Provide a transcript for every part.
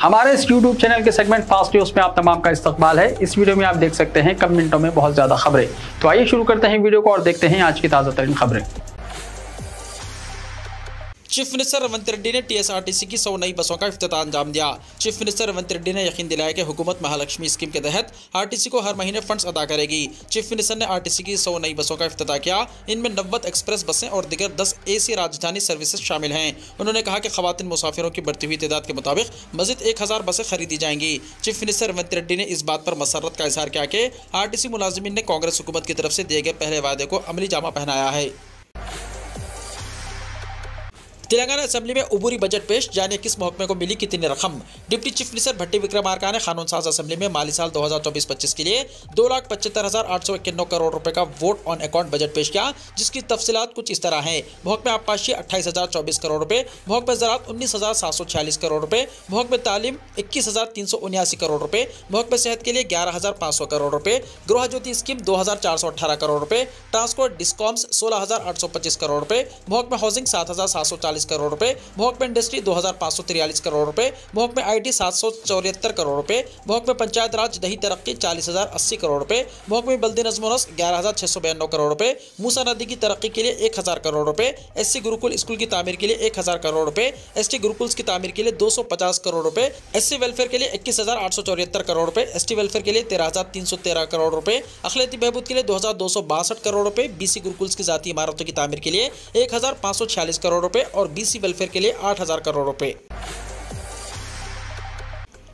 हमारे इस YouTube channel के सेगमेंट फास्ट न्यूज में आप तमाम का इस्तकबाल है। इस वीडियो में आप देख सकते हैं कम मिनटों में बहुत ज्यादा खबरें। तो आइए शुरू करते हैं वीडियो को और देखते हैं आज की ताजा तरीन खबरें। चीफ मिनिस्टर रेवंत रेड्डी ने टीएसआरटीसी की 100 नई बसों का इफ्तिताह अंजाम दिया। चीफ मिनिस्टर रेवंत रेड्डी ने यकीन दिलाया कि हुकूमत महालक्ष्मी स्कीम के तहत आरटीसी को हर महीने फंड्स अदा करेगी। चीफ मिनिस्टर ने आरटीसी की 100 नई बसों का इफ्तिताह किया। इनमें 90 एक्सप्रेस बसें और दिगर 10 एसी राजधानी सर्विसेज शामिल हैं। उन्होंने कहा कि खवातीन मुसाफिरों की बढ़ती हुई तादाद के मुताबिक मजीद 1000 बसें खरीदी जाएंगी। चीफ मिनिस्टर रेवंत रेड्डी ने इस बात पर मसर्रत का इजहार किया कि आरटीसी मुलाजिमीन ने कांग्रेस हुकूमत की तरफ से दिए गए पहले वादे को अमली जामा पहनाया है। तेलंगाना असेंबली में उबूरी बजट पेश, जानिए किस महकमे को मिली कितनी रकम। डिप्टी चीफ मिनिस्टर भट्टी विक्रमार्का ने कानून साज असेंबली में माली साल 2024-25 के लिए 2,75,891 करोड़ रुपए का वोट ऑन अकाउंट बजट पेश किया, जिसकी तफसीलात कुछ इस तरह हैं। महकमे आबपाशी 28,024 करोड़ रुपए, महकमे ज़राअत 19,746 करोड़ रुपए, महकमे तालीम 21,379 करोड़ रुपए, महकमे सेहत के लिए 11,500 करोड़ रुपए, गृह ज्योति स्कीम 2,418 करोड़ रुपए, ट्रांसपोर्ट डिस्कॉम्स 16,825 करोड़ रुपए, महकमे हाउसिंग 7,740 करोड़ रुपए, महकमे इंडस्ट्री 2,543 करोड़ रुपए, महकमे आईटी 774 करोड़ रुपए, महकमे पंचायत राज दही तरक्की 40,080 करोड़ रुपए, महकमे बल्दी नज़्म व नस्क 11,692 करोड़ रुपए, मूसा नदी की तरक्की के लिए 1,000 करोड़ रुपए, एससी गुरुकुल स्कूल की तामीर के लिए 1,000 करोड़ रुपए, एसटी गुरुकुल्स की तामीर के लिए 250 करोड़ रुपए, एससी वेलफेयर के लिए 21,874 करोड़ रुपए, एसटी वेलफेयर के लिए 13,313 करोड़ रुपए, अखिलती बहबूद के लिए 2,262 करोड़ रुपए, बीसी गुरुकुल्स की जाती इमारतों की तामीर के लिए 1,546 करोड़ रुपए और बीसी वेलफेयर के लिए 8,000 करोड़ रुपए।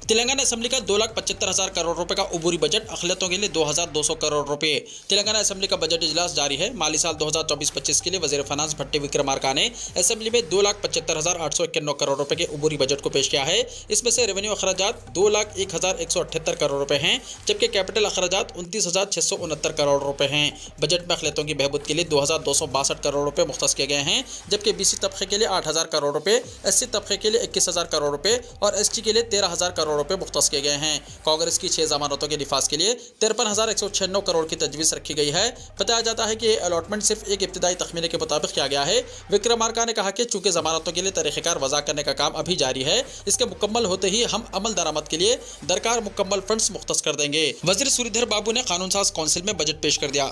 तेलंगाना असेंबली का 2,75,000 करोड़ रुपए का उबूरी बजट, अखिलतों के लिए 2,200 करोड़ रुपए। तेलंगाना असेंबली का बजट इजलास जारी है। माली साल 2024-25 के लिए वजीर फाइनेंस भट्टी विक्रमार्का ने असेंबली में 2,75,891 करोड़ रुपए के उबूरी बजट को पेश किया है। इसमें से रेवेन्यू अखराजात 2,01,178 करोड़ रुपए हैं, जबकि कैपिटल अखराजात 29,669 करोड़ रुपए हैं। बजट में अखिलतों की बहबूद के लिए 2,262 करोड़ रुपए मुख्तस किए गए हैं, जबकि बीसी तबके के लिए 8,000 करोड़ रुपए, एससी तबके के लिए 21,000 करोड़ रुपए और एसटी के लिए 13,000 करोड़ रुपए मुख्तस किए गए हैं। कांग्रेस की 6 जमानतों के निफाज के लिए 53,196 करोड़ की तजवीज़ रखी गई है। बताया जाता है कि ये अलॉटमेंट सिर्फ एक इब्तिदाई तखमीने के मुताबिक किया गया है। विक्रमार्का ने कहा कि चूंकि जमानतों के लिए तरीक़ेकार वज़ा करने का काम अभी जारी है, इसके मुकम्मल होते ही हम अमल दरामद के लिए दरकार मुकम्मल फंड्स मुख्तस कर देंगे। वज़ीर सूरीधर बाबू ने कानून साज कौंसिल में बजट पेश कर दिया।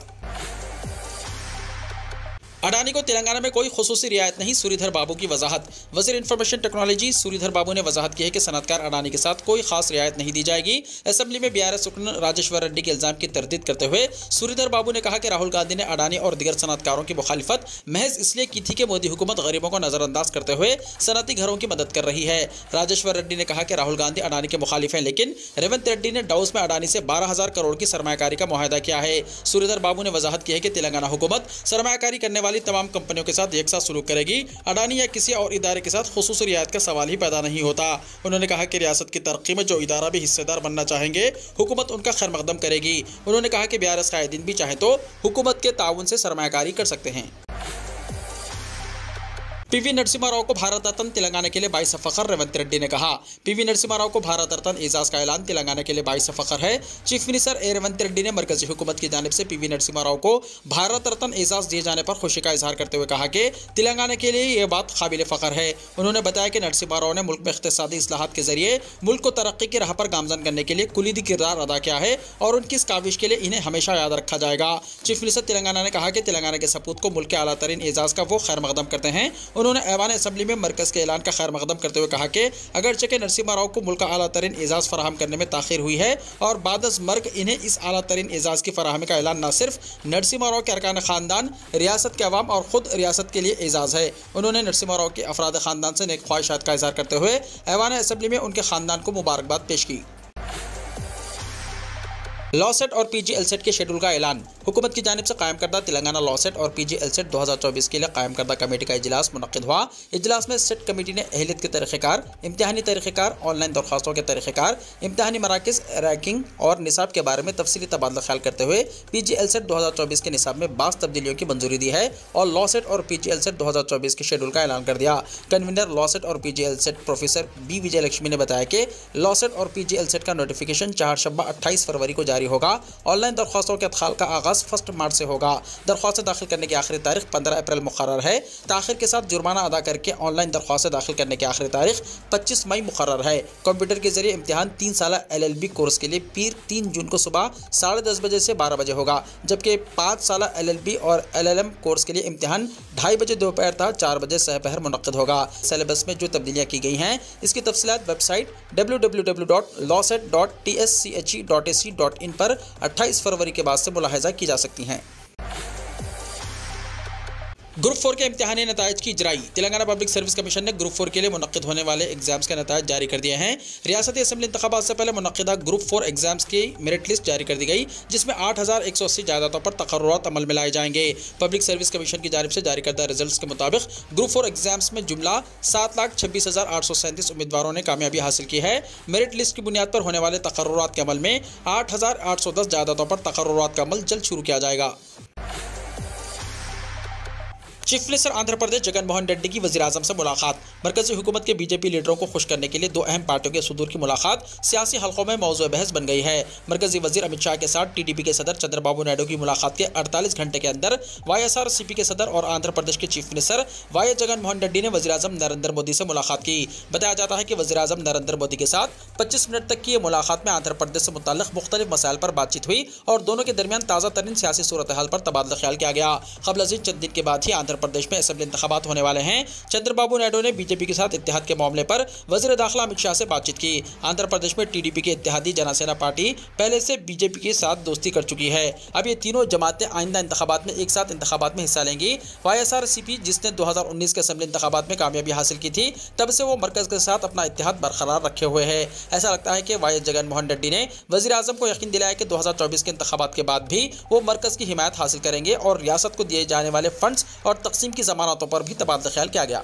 अडानी को तेलंगाना में कोई खुसूसी रियायत नहीं, सूरीधर बाबू की वजाहत। वज़ीर इंफॉर्मेशन टेक्नोलॉजी सूरीधर बाबू ने वजाहत की है कि सनतकार अडानी के साथ कोई खास रियायत नहीं दी जाएगी। असेंबली में बीआरएस रुकन राजेश्वर रेड्डी के इल्जाम की तरदीद करते हुए सूरीधर बाबू ने कहा कि राहुल गांधी ने अडानी और दिगर सनतकारों की मुखालिफत महज इसलिए की थी कि मोदी हुकूमत गरीबों को नजरअंदाज करते हुए सनती घरों की मदद कर रही है। राजेश्वर रेड्डी ने कहा कि राहुल गांधी अडानी के मुखालिफ हैं, लेकिन रेवंत रेड्डी ने डाउस में अडानी से 12,000 करोड़ की सरमायाकारी का मुआहदा किया है। सूरीधर बाबू ने वजाहत की है कि तेलंगाना हुकूमत सरमायाकारी करने वाली तमाम कंपनियों के साथ एक साथ सलूक करेगी। अडानी या किसी और इदारे के साथ खुसूसी रियायत का सवाल ही पैदा नहीं होता। उन्होंने कहा कि रियासत की तरक्की में जो इदारा भी हिस्सेदार बनना चाहेंगे, हुकूमत उनका खैर मकदम करेगी। उन्होंने कहा कि बीआरएस कायदीन भी चाहे तो हुकूमत के ताउन से सरमायाकारी कर सकते हैं। पीवी नरसिम्हा राव को भारत रत्न तेलंगाना के लिए 22 फ़ख्र, रेवंत रेड्डी ने कहा। पीवी नरसिम्हा राव को भारत रत्न एजाज का ऐलान तेलंगाना के लिए 22 फ़ख्र है। चीफ मिनिस्टर रेवंत रेड्डी ने मरकजी हुकूमत की जानिब से पीवी नरसिम्हा राव को भारत रत्न एजाज दिए जाने पर खुशी का इजहार करते हुए कहा कि तेलंगाना के लिए यह बात काबिल फ़ख्र है। उन्होंने बताया कि नरसिम्हा राव ने मुल्क में इक़्तिसादी इस्लाहात के जरिए मुल्क को तरक्की की राह पर गामजन करने के लिए कुलीदी किरदार अदा किया है और उनकी इस काविश के लिए इन्हें हमेशा याद रखा जाएगा। चीफ मिनिस्टर तेलंगाना ने कहा कि तेलंगाना के सपूत को मुल्क के आला तरीन एजाज का वो खैर मकदम करते हैं। उन्होंने ऐवान असेंबली में मरकज के ऐलान का खैर मकदम करते हुए कहा कि अगरचे के नरसिम्हा राव को मुल्क का आला तरीन एजाज फराहम करने में ताखिर हुई है और बादस मर्ग इन्हें इस आला तरीन एजाज की फराहमी का ऐलान न सिर्फ नरसिम्हा राव के अरकान खानदान, रियासत के अवाम और खुद रियासत के लिए एजाज है। उन्होंने नरसिम्हा राव के अफराद खानदान से नेक ख्वाहिशात का इजहार करते हुए ऐवान असेंबली में उनके खानदान को मुबारकबाद पेश की। लॉसेट और पीजीएलसेट के शेड्यूल का ऐलान। हुकूमत की जानिब से कायम करदा तेलंगाना लॉसेट और पीजीएलसेट 2024 के लिए कायम करदा कमेटी का इजलास मुनक्किद हुआ। इजलास में सेट कमेटी ने अहलियत के तरीक़ेकार, इम्तिहानी तरीक़ेकार, ऑनलाइन दरख्वास्तों के तरीक़ेकार, इम्तिहानी मराकिज़, रैंकिंग और निसाब के बारे में तफसीली तबादला ख्याल करते हुए पीजीएलसेट 2024 के निसाब में 22 तब्दीलियों की मंजूरी दी है और लॉसेट और पीजीएलसेट 2024 के शेड्यूल का ऐलान कर दिया। कन्वीनर लॉसेट और पीजीएलसेट प्रोफेसर बी विजय लक्ष्मी ने बताया कि लॉसेट और पीजीएलसेट का नोटिफिकेशन 4 शब्बा 28 फरवरी को जारी होगा। ऑनलाइन दरख्वास्तों के अदखाल का आगाज़ आगाज़ 1 मार्च से होगा। दरख्वास्त दाखिल करने की आखिरी तारीख 15 अप्रैल मुकर्रर है। ताखिर के साथ जुर्माना अदा करके ऑनलाइन दरख्वास्त दाखिल करने की आखिरी तारीख 25 मई मुकर्रर है। कंप्यूटर के जरिए इम्तिहान 3 साल LLB कोर्स के लिए पीर 3 जून को सुबह 10:30 बजे से 12 बजे होगा, जबकि 5 साल LLB और LLM कोर्स के लिए इम्तिहान 2:30 बजे दोपहर तक 4 बजे सहपहर मुनक्किद होगा। सिलेबस में जो तब्दीलियाँ की गई हैं इसकी तफसीलात वेबसाइट www.lawset.tschche.ac.in पर 28 फरवरी के बाद से मुलाहजा की जा सकती हैं। ग्रुप 4 के इम्तिहानी नताइज की इजराई। तेलंगाना पब्लिक सर्विस कमीशन ने ग्रुप 4 के लिए मुनक्किद होने वाले एग्जाम्स के नताइज जारी कर दिए हैं। रियासती असम्बली इंतखाबात से पहले मुनक्किदा ग्रुप 4 एग्जाम्स की मेरिट लिस्ट जारी कर दी गई, जिसमें 8180 जायदादों पर तकर्रुरात अमल में लाए जाएंगे। पब्लिक सर्विस कमीशन की जानिब से जारी करदा रिजल्ट्स के मुताबिक ग्रुप 4 एग्जाम्स में जुमला 7,26,837 उम्मीदवारों ने कामयाबी हासिल की है। मेरिट लिस्ट की बुनियाद पर होने वाले तकर्रुरात के अमल में 8,810 जायदादों पर तकर्रुरात का अमल जल्द शुरू किया जाएगा। चीफ मिनिस्टर आंध्र प्रदेश जगन मोहन रेड्डी की वज़ीर आज़म से मुलाकात। मरकजी हुकूमत के बीजेपी लीडरों को खुश करने के लिए 2 अहम पार्टियों के सदूर की मुलाकात सियासी हलकों में मौजूद बहस बन गई है। मरकजी वज़ीर अमित शाह के साथ टीडीपी के सदर चंद्रबाबू नायडू की मुलाकात के 48 घंटे के अंदर YSRCP के सदर और आंध्र प्रदेश के chief minister YS Jagan Mohan Reddy ने वज़ीर आज़म नरेंद्र मोदी से मुलाकात की। बताया जाता है कि वज़ीर आज़म नरेंद्र मोदी के साथ 25 मिनट तक की ये मुलाकात में आंध्र प्रदेश से मुताल्लिक़ मुख्तलिफ मसाइल पर बातचीत हुई और दोनों के दरमियान ताज़ा तरीन सियासी सूरत हाल पर तबादला ख्याल किया गया। क़ब्ल अज़ीज़ चंद दिन के बाद ही आंध्र प्रदेश में असेंबली इंतखाबात होने वाले हैं। चंद्रबाबू नायडू ने बीजेपी के साथ इत्तेहाद के मामले पर वज़ीर दाखिला अमित शाह से बातचीत की। आंध्र प्रदेश में टीडीपी की इत्तेहादी जनसेना पार्टी पहले से बीजेपी के साथ दोस्ती कर चुकी है। अब ये तीनों जमातें आइंदा इंतखाबात में एक साथ इंतखाबात में हिस्सा लेंगी। YSRCP जिसने 2019 के असेंबली इंतखाबात में कामयाबी हासिल की थी, तब से वो मरकज़ के साथ अपना इत्तेहाद बरकरार रखे हुए है। ऐसा लगता है कि YS जगन मोहन रेड्डी ने वज़ीर आज़म को यकीन दिलाया कि 2024 के इंतखाबात के बाद भी वो मरकज़ की हिमायत हासिल करेंगे और रियासत को दिए जाने वाले फंड्स और तकसीम की ज़मानतों पर भी तबादला ख्याल किया गया।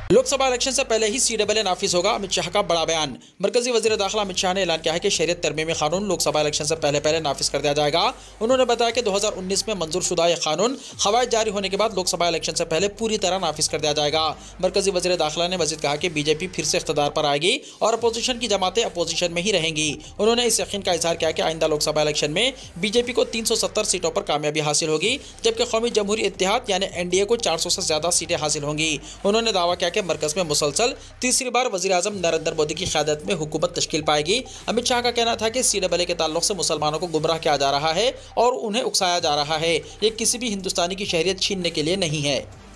लोकसभा इलेक्शन से पहले ही CAA नाफिज होगा, अमित शाह का बड़ा बयान। मरकजी वज़ीर दाखिला अमित शाह ने ऐलान किया है कि शरीयत तरमीमी कानून लोकसभा इलेक्शन से पहले नाफिज कर दिया जाएगा। उन्होंने बताया कि 2019 में मंजूर शुदा यह कानून ख़वायद जारी होने के बाद लोकसभा इलेक्शन से पहले पूरी तरह नाफिज कर दिया जाएगा। मरकजी वज़ीर दाखिला ने मज़ीद कहा कि बीजेपी फिर से इख्तिदार पर आएगी और अपोजिशन की जमातें अपोजिशन में ही रहेंगी। उन्होंने इस यकीन का इजहार किया कि आइंदा लोकसभा इलेक्शन में बीजेपी को 370 सीटों पर कामयाबी हासिल होगी, जबकि कौमी जमहूरी इत्तेहाद यानी NDA को 400 से ज़्यादा सीटें हासिल होंगी। उन्होंने दावा किया कि मरकज़ में मुसलसल तीसरी बार वज़ीर आज़म नरेंद्र मोदी की क़यादत में हुकूमत तश्कील पाएगी। अमित शाह का कहना था कि CAA के ताल्लुक से मुसलमानों को गुमराह किया जा रहा है और उन्हें उकसाया जा रहा है। ये किसी भी हिंदुस्तानी की शहरियत छीनने के लिए नहीं है।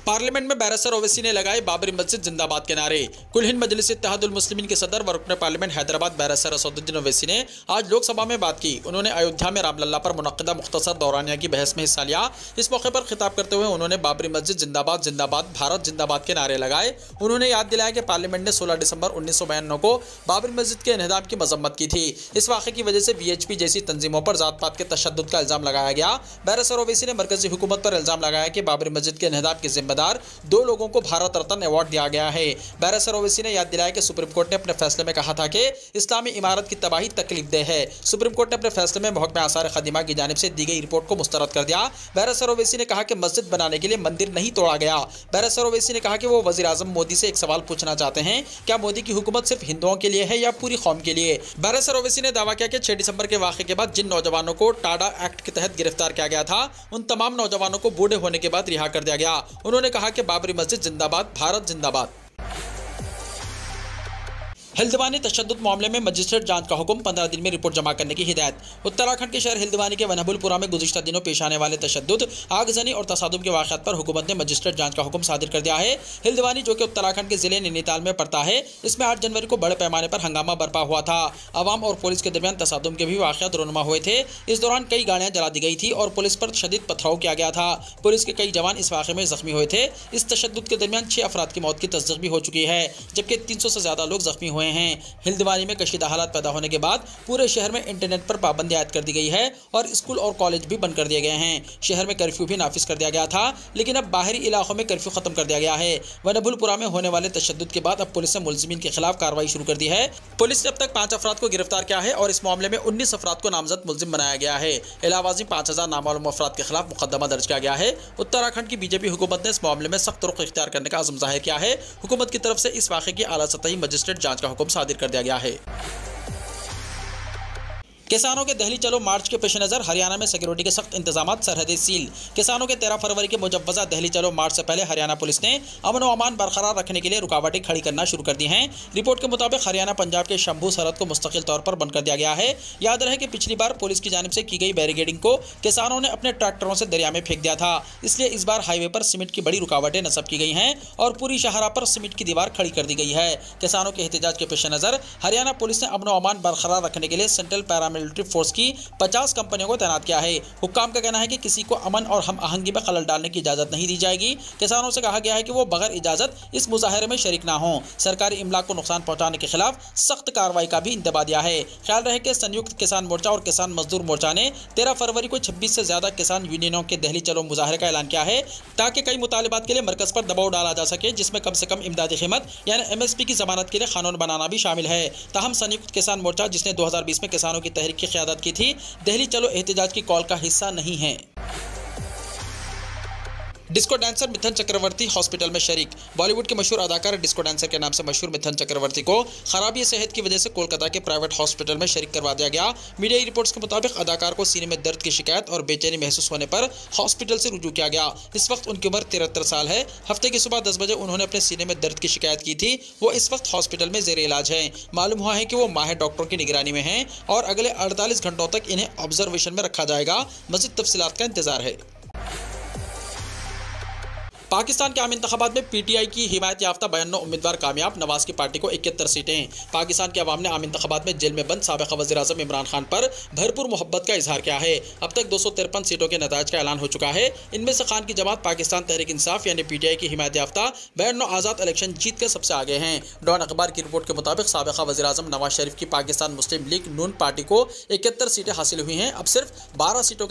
पार्लियामेंट में बैरिस्टर ओवैसी ने लगाए बाबरी मस्जिद जिंदाबाद के नारे। कुल हिंद मजलिस इत्तेहादुल मुस्लिमीन के सदर व रुकन पार्लियामेंट हैदराबाद बैरिस्टर असदुद्दीन ओवैसी ने आज लोकसभा में बात की। उन्होंने अयोध्या में रामलला पर मुनक्किदा मुख्तसर दौरानिया की बहस में हिस्सा लिया। इस मौके पर खिताब करते हुए उन्होंने बाबरी मस्जिद जिंदाबाद जिंदाबाद भारत जिंदाबाद के नारे लगाए। उन्होंने याद दिलाया कि पार्लियामेंट ने 16 दिसंबर 1992 को बाबरी मस्जिद के इन्हदाम की मजम्मत की थी। इस वाक़े की वजह से VHP जैसी तंजीमों पर ज़ात पात के तशद्दुद का इल्ज़ाम लगाया गया। बैरिस्टर ओवैसी ने मरकजी हुकूमत पर इल्ज़ाम लगाया कि बाबरी मस्जिद के इन्हदाम के जिम्मेदार 2 लोगों को भारत रत्न अवार्ड दिया गया है। बैरिस्टर ओवैसी ने याद दिलाया कि सुप्रीम कोर्ट ने अपने फैसले में कहा था कि इस्लामी इमारत की तबाही तकलीफदेह है। सुप्रीम कोर्ट ने अपने फैसले में महकमा आसार खदीमा की जानिब से दी गई रिपोर्ट को मुस्तरद कर दिया। बैरिस्टर ओवैसी ने कहा कि मस्जिद बनाने के लिए मंदिर नहीं तोड़ा गया। बैरिस्टर ओवैसी ने कहा कि वो वज़ीर आज़म मोदी से एक सवाल पूछना चाहते हैं, क्या मोदी की हुकूमत सिर्फ हिंदुओं के लिए है या पूरी कौम के लिए। बैरिस्टर ओवैसी ने दावा किया कि 6 दिसंबर के वाक़े के बाद जिन नौजवानों को टाडा एक्ट के तहत गिरफ्तार किया गया था, उन तमाम नौजवानों को बूढ़े होने के बाद रिहा कर दिया गया। उन्होंने कहा कि बाबरी मस्जिद जिंदाबाद भारत जिंदाबाद। हिल्दवानी तशद्दुद मामले में मजिस्ट्रेट जांच का हुक्म, 15 दिन में रिपोर्ट जमा करने की हिदायत। उत्तराखंड के शहर हिल्दवानी के वनभुलपुरा में गुज़िश्ता दिनों पेश आने वाले तशद्दुद, आगजनी और तसादुम के वाक़यात पर हुकूमत ने मजिस्ट्रेट जांच का हुक्म सादिर कर दिया है। हिल्दवानी जो कि उत्तराखंड के ज़िले नैनीताल में पड़ता है, इसमें 8 जनवरी को बड़े पैमाने पर हंगामा बरपा हुआ था। अवाम और पुलिस के दरमियान तसादुम के भी वाक़यात रोनुमा हुए थे। इस दौरान कई गाड़ियाँ जला दी गई थी और पुलिस पर शदीद पथराव किया गया था। पुलिस के कई जवान इस वाक़े में ज़ख्मी हुए थे। इस तशद्दुद के दरमियान 6 अफराद की मौत की तस्दीक भी हो चुकी है, जबकि 300 से ज़्यादा लोग ज़ख्मी हुए हैं। हिल्दवानी में कशीदा हालात पैदा होने के बाद पूरे शहर में इंटरनेट पर पाबंदी आयद कर दी गई है और स्कूल और कॉलेज भी बंद कर दिए गए हैं। शहर में कर्फ्यू भी नाफिज कर दिया गया था, लेकिन अब बाहरी इलाकों में कर्फ्यू खत्म कर दिया गया है। वनभुलपुरा में होने वाले तशद्दुद के बाद अब पुलिस ने मुलजिमीन के खिलाफ कार्रवाई शुरू कर दी है। पुलिस ने अब तक 5 अफराद को गिरफ्तार किया है और इस मामले में 19 अफराद को नामजद मुलजिम बनाया गया है। इलावाज़ी 5000 नामालूम अफराद के खिलाफ मुकदमा दर्ज किया गया है। उत्तराखंड की बीजेपी हुकूमत ने इस मामले में सख्त रुख इख्तियार करने का अज़्म ज़ाहिर किया है। हुकूमत की तरफ से इस वाक़े की आला सतही मजिस्ट्रेट जाँच का हुक्म सादिर कर दिया गया है। किसानों के दिल्ली चलो मार्च के पेश नज़र हरियाणा में सिक्योरिटी के सख्त इंतजाम, सरहदें सील। किसानों के 13 फरवरी के मुजव्वजा दिल्ली चलो मार्च से पहले हरियाणा पुलिस ने अमन व अमान बरकरार रखने के लिए रुकावटें खड़ी करना शुरू कर दी हैं। रिपोर्ट के मुताबिक हरियाणा पंजाब के शंभू सरहद को मुस्तकिल तौर पर बंद कर दिया गया है। याद रहे कि पिछली बार पुलिस की जानिब से की गई बैरिकेडिंग को किसानों ने अपने ट्रैक्टरों से दरिया में फेंक दिया था, इसलिए इस बार हाईवे पर सीमेंट की बड़ी रुकावटें नस्ब की गई हैं और पूरी शाहरा पर सीमेंट की दीवार खड़ी कर दी गई है। किसानों के एहतजाज के पेश नज़र हरियाणा पुलिस ने अमन व अमान बरकरार रखने के लिए सेंट्रल पैरामिलिट्री फोर्स की 50 कंपनियों को तैनात किया है। हुक्काम का कहना है कि किसी को अमन और हम आहंगी में खलल डालने की इजाजत नहीं दी जाएगी। किसानों से कहा गया है कि वो बगैर इजाजत इस मुजाहरे में शरीक ना हों। सरकारी इमलाक को नुकसान पहुंचाने के खिलाफ सख्त कार्रवाई का भी इंतबा दिया है। ख्याल रहे कि संयुक्त किसान मोर्चा और किसान मजदूर मोर्चा ने 13 फरवरी को 26 से ज्यादा किसान यूनियनों के दिल्ली चलो मुजाहरे का ऐलान किया है, ताकि कई मुतालिबात के लिए मरकज पर दबाव डाला जा सके, जिसमें कम से कम इमदादी कीमत यानी MSP की जमानत के लिए कानून बनाना भी शामिल है। ताहम संयुक्त किसान मोर्चा, जिसने 2020 में किसानों की तहरीक की क़यादत की थी, दिल्ली चलो एहतजाज की कॉल का हिस्सा नहीं है। Disco dancer Mithun Chakraborty hospital में शरीक। बॉलीवुड के मशहूर अदाकार डिस्को डांसर के नाम से मशहूर मिथुन चक्रवर्ती को खराबी सेहत की वजह से कोलकाता के प्राइवेट हॉस्पिटल में शरीक करवा दिया गया। मीडिया रिपोर्ट्स के मुताबिक अदाकार को सीने में दर्द की शिकायत और बेचैनी महसूस होने पर हॉस्पिटल से रुजू किया गया। इस वक्त उनकी उम्र 73 साल है। हफ्ते की सुबह 10 बजे उन्होंने अपने सीने में दर्द की शिकायत की थी। वो इस वक्त हॉस्पिटल में जेर इलाज है। मालूम हुआ है कि वो माहिर डॉक्टरों की निगरानी में हैं और अगले 48 घंटों तक इन्हें ऑब्जर्वेशन में रखा जाएगा। मज़ीद तफसीलात का इंतजार है। पाकिस्तान के आम इंतखाबात में PTI की हिमायत याफ्ता 52 उम्मीदवार कामयाब। नवाज की पार्टी को 71 सीटें। पाकिस्तान के अवाम ने आम इंतखाबात में जेल में बंद साबिक़ वज़ीर-ए-आज़म इमरान खान पर भरपूर मोहब्बत का इजहार किया है। अब तक 253 सीटों के नताइज का ऐलान हो चुका है। इनमें से खान की जमात पाकिस्तान तहरीक इंसाफ यानी PTI की हिमायत याफ्ता 52 आज़ाद इलेक्शन जीत कर सबसे आगे हैं। डॉन अखबार की रिपोर्ट के मुताबिक साबिक़ वज़ीर-ए-आज़म नवाज शरीफ की पाकिस्तान मुस्लिम लीग नून पार्टी को 71 सीटें हासिल हुई हैं। अब सिर्फ 12 सीटों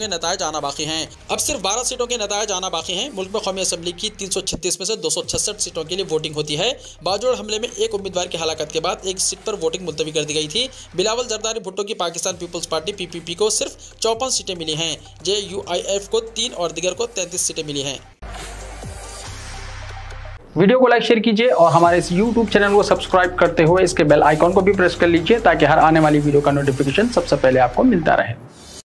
के नताइज आना बाकी हैं। मुल्क में कौमी असम्बली की 336 में 266 सीटों के लिए वोटिंग होती है। बाजोड़ हमले में एक उम्मीदवार की हलाकत के बाद एक सीट पर वोटिंग मुलतवी कर दी गई थी। बिलावल जरदारी भुट्टो की पाकिस्तान पीपल्स पार्टी PPP को सिर्फ 54 सीटें मिली हैं। JUIF को 3 और दिगर को 33 सीटें मिली हैं। वीडियो को लाइक शेयर कीजिए और हमारे इस YouTube चैनल को सब्सक्राइब करते हुए इसके बेल आइकॉन को भी प्रेस कर लीजिए, ताकि हर आने वाली वीडियो का नोटिफिकेशन सबसे पहले आपको मिलता रहे।